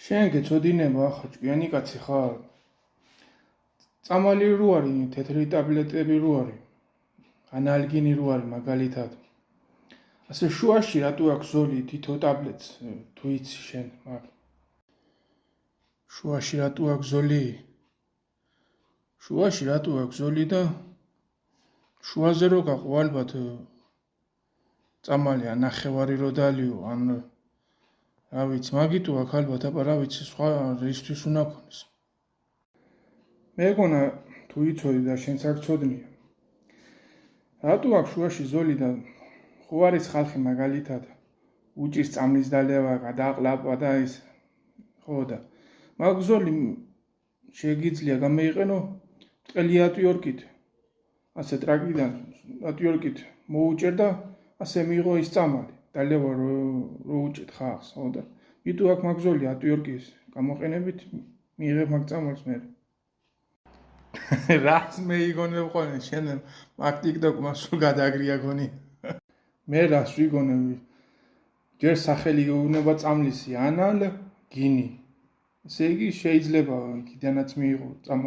შენ გეწოდინება ახლა ჭკვიანი კაცი ხარ? წამალი რო არის, თეთრი ტაბლეტები რო არის, ანალგინი რო არის მაგალითად. ასე შუაში რატო აქვს ზოლი თითო ტაბლეტს, თუ იცი შენ მაგ. შუაში რატო აქვს ზოლი? შუაში რატო აქვს ზოლი და შუაზე რო გაყო ალბათ წამალი ან ნახევარი რო დალიო, ან რა ვიცი, მაგიტო აქ ალბათ, აბა რა ვიცი, სხვა რისთვის უნდა ქონდეს. მე გონა თუ იცოდი და შენც არ გწოდნია. რატო აქვს შუაში ზოლი და ხო არის ხალხი მაგალითად უჭირს წამლის დალევა, გადააყლაპა და ის ხო და მაგ ზოლი შეგიძლია გამოიყენო ტყელი ატვიორკით. ასე ტრაკიდან ატვიორკით მოუჭერ და ასე მიიღო ის წამალი. დალევა რო უჭეთ ხალხს, ხო და ვიტო აქ მაგ ზოლი ატვიორკის გამოყენებით მიიღებ მაგ წამალს მე. რას მეიგონებ ხოლმე შენ მაგ TikTok-მა სულ გადაგრია გონი. მე რას ვიგონები? ჯერ სახელი უნდა წამლისი ანალგინი. ესე იგი შეიძლება იქიდანაც მიიღო წამალი.